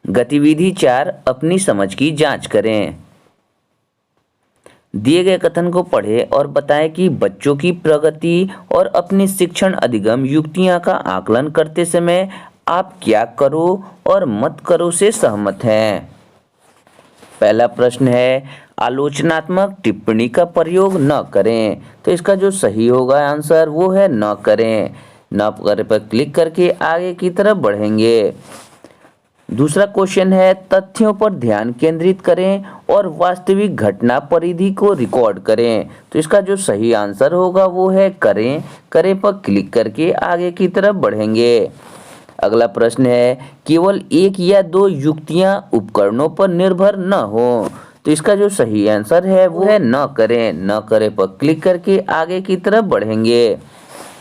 गतिविधि 4 अपनी समझ की जांच करें। दिए गए कथन को पढ़ें और बताएं कि बच्चों की प्रगति और अपनी शिक्षण अधिगम युक्तियां का आकलन करते समय आप क्या करो और मत करो से सहमत हैं। पहला प्रश्न है, आलोचनात्मक टिप्पणी का प्रयोग न करें। तो इसका जो सही होगा आंसर वो है न करें। न करें पर क्लिक करके आगे की तरफ बढ़ेंगे। दूसरा क्वेश्चन है, तथ्यों पर ध्यान केंद्रित करें और वास्तविक घटना परिधि को रिकॉर्ड करें। तो इसका जो सही आंसर होगा वो है करें। करें पर क्लिक करके आगे की तरफ बढ़ेंगे। अगला प्रश्न है, केवल एक या दो युक्तियां उपकरणों पर निर्भर न हो। तो इसका जो सही आंसर है वो है न करें। न करें पर क्लिक करके आगे की तरफ बढ़ेंगे।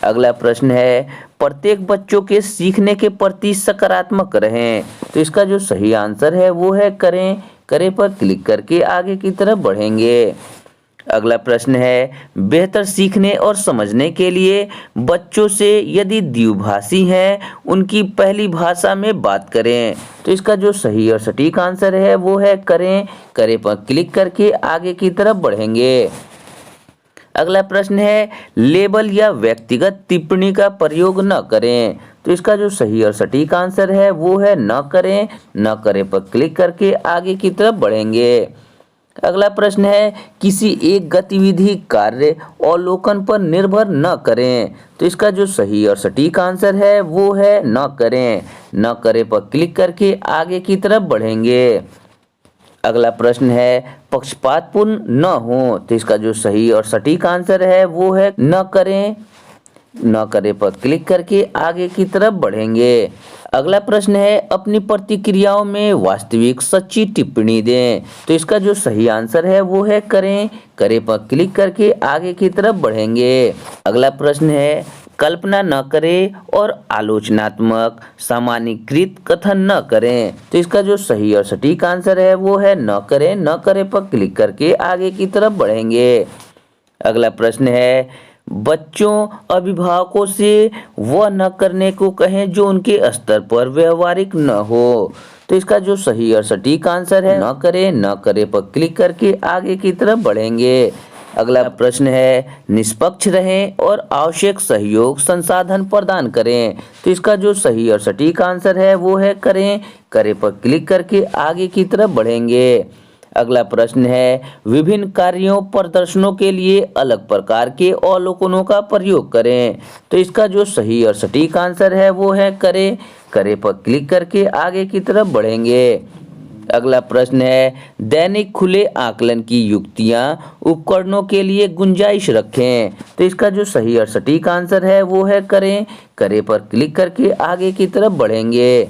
अगला प्रश्न है, प्रत्येक बच्चों के सीखने के प्रति सकारात्मक रहें। तो इसका जो सही आंसर है वो है करें। करें पर क्लिक करके आगे की तरफ बढ़ेंगे। अगला प्रश्न है, बेहतर सीखने और समझने के लिए बच्चों से यदि द्विभाषी हैं उनकी पहली भाषा में बात करें। तो इसका जो सही और सटीक आंसर है वो है करें। करें पर क्लिक करके आगे की तरफ बढ़ेंगे। अगला प्रश्न है, लेबल या व्यक्तिगत टिप्पणी का प्रयोग न करें। तो इसका जो सही और सटीक आंसर है वो है न करें। न करें पर क्लिक करके आगे की तरफ बढ़ेंगे। अगला प्रश्न है, किसी एक गतिविधि कार्य अवलोकन पर निर्भर न करें। तो इसका जो सही और सटीक आंसर है वो है न करें। न करें पर क्लिक करके आगे की तरफ बढ़ेंगे। अगला प्रश्न है, पक्षपातपूर्ण न हो। तो इसका जो सही और सटीक आंसर है वो है न करें। न करें पर क्लिक करके आगे की तरफ बढ़ेंगे। अगला प्रश्न है, अपनी प्रतिक्रियाओं में वास्तविक सच्ची टिप्पणी दें। तो इसका जो सही आंसर है वो है करें। करें पर क्लिक करके आगे की तरफ बढ़ेंगे। अगला प्रश्न है, कल्पना न करें और आलोचनात्मक सामान्यीकृत कथन न करें। तो इसका जो सही और सटीक आंसर है वो है न करें। न करें पर क्लिक करके आगे की तरफ बढ़ेंगे। अगला प्रश्न है, बच्चों अभिभावकों से वह न करने को कहें जो उनके स्तर पर व्यवहारिक न हो। तो इसका जो सही और सटीक आंसर है न करें। न करें पर क्लिक करके आगे की तरफ बढ़ेंगे। अगला प्रश्न है, निष्पक्ष रहें और आवश्यक सहयोग संसाधन प्रदान करें। तो इसका जो सही और सटीक आंसर है वो है करें। करें पर क्लिक करके आगे की तरफ बढ़ेंगे। अगला प्रश्न है, विभिन्न कार्यों प्रदर्शनों के लिए अलग प्रकार के अवलोकनों का प्रयोग करें। तो इसका जो सही और सटीक आंसर है वो है करें। करें पर क्लिक करके आगे की तरफ बढ़ेंगे। अगला प्रश्न है, दैनिक खुले आकलन की युक्तियां उपकरणों के लिए गुंजाइश रखें। तो इसका जो सही और सटीक आंसर है वो है करें। करें पर क्लिक करके आगे की तरफ बढ़ेंगे।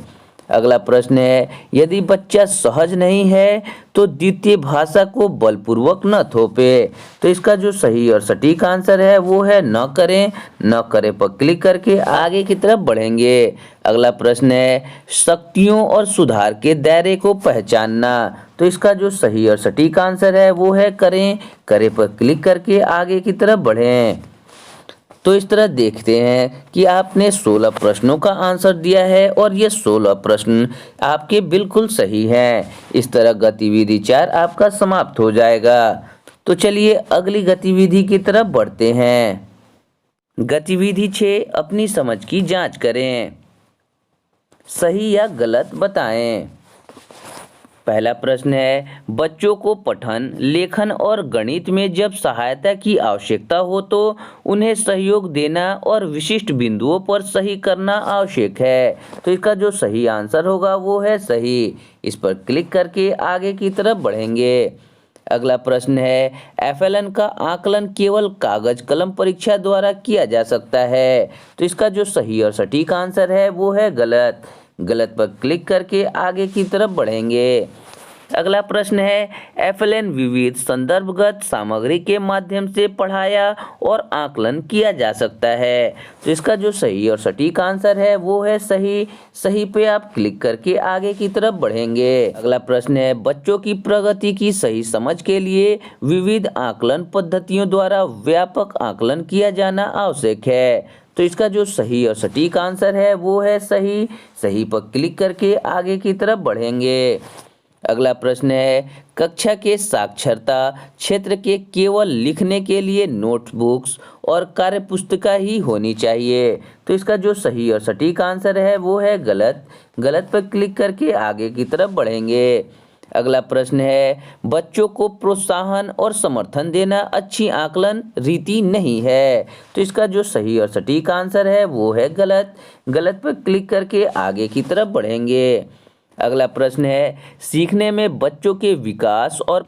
अगला प्रश्न है, यदि बच्चा सहज नहीं है तो द्वितीय भाषा को बलपूर्वक न थोपे। तो इसका जो सही और सटीक आंसर है वो है न करें। न करें पर क्लिक करके आगे की तरफ बढ़ेंगे। अगला प्रश्न है, शक्तियों और सुधार के दायरे को पहचानना। तो इसका जो सही और सटीक आंसर है वो है करें। करें पर क्लिक करके आगे की तरफ बढ़ें। तो इस तरह देखते हैं कि आपने 16 प्रश्नों का आंसर दिया है और ये 16 प्रश्न आपके बिल्कुल सही हैं। इस तरह गतिविधि 4 आपका समाप्त हो जाएगा। तो चलिए अगली गतिविधि की तरफ बढ़ते हैं। गतिविधि 6 अपनी समझ की जांच करें। सही या गलत बताएं। पहला प्रश्न है, बच्चों को पठन, लेखन और गणित में जब सहायता की आवश्यकता हो तो उन्हें सहयोग देना और विशिष्ट बिंदुओं पर सही करना आवश्यक है। तो इसका जो सही आंसर होगा वो है सही। इस पर क्लिक करके आगे की तरफ बढ़ेंगे। अगला प्रश्न है, एफएलएन का आकलन केवल कागज कलम परीक्षा द्वारा किया जा सकता है। तो इसका जो सही और सटीक आंसर है वो है गलत। गलत पर क्लिक करके आगे की तरफ बढ़ेंगे। अगला प्रश्न है, एफएलएन विविध संदर्भगत सामग्री के माध्यम से पढ़ाया और आकलन किया जा सकता है। तो इसका जो सही और सटीक आंसर है वो है सही। सही पे आप क्लिक करके आगे की तरफ बढ़ेंगे। अगला प्रश्न है, बच्चों की प्रगति की सही समझ के लिए विविध आकलन पद्धतियों द्वारा व्यापक आकलन किया जाना आवश्यक है। तो इसका जो सही और सटीक आंसर है वो है सही। सही पर क्लिक करके आगे की तरफ बढ़ेंगे। अगला प्रश्न है, कक्षा के साक्षरता क्षेत्र के केवल लिखने के लिए नोटबुक्स और कार्यपुस्तिका ही होनी चाहिए। तो इसका जो सही और सटीक आंसर है वो है गलत। गलत पर क्लिक करके आगे की तरफ बढ़ेंगे। अगला प्रश्न है, बच्चों को प्रोत्साहन और समर्थन देना अच्छी आकलन रीति नहीं है। तो इसका जो सही और सटीक आंसर है वो है गलत। गलत पर क्लिक करके आगे की तरफ बढ़ेंगे। अगला प्रश्न है, सीखने में बच्चों के विकास और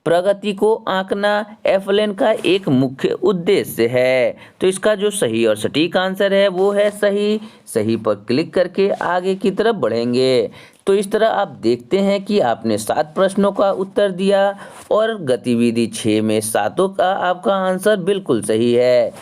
प्रगति को आंकना एफएलएन का एक मुख्य उद्देश्य है। तो इसका जो सही और सटीक आंसर है वो है सही। सही पर क्लिक करके आगे की तरफ बढ़ेंगे। तो इस तरह आप देखते हैं कि आपने 7 प्रश्नों का उत्तर दिया और गतिविधि 6 में सातों का आपका आंसर बिल्कुल सही है।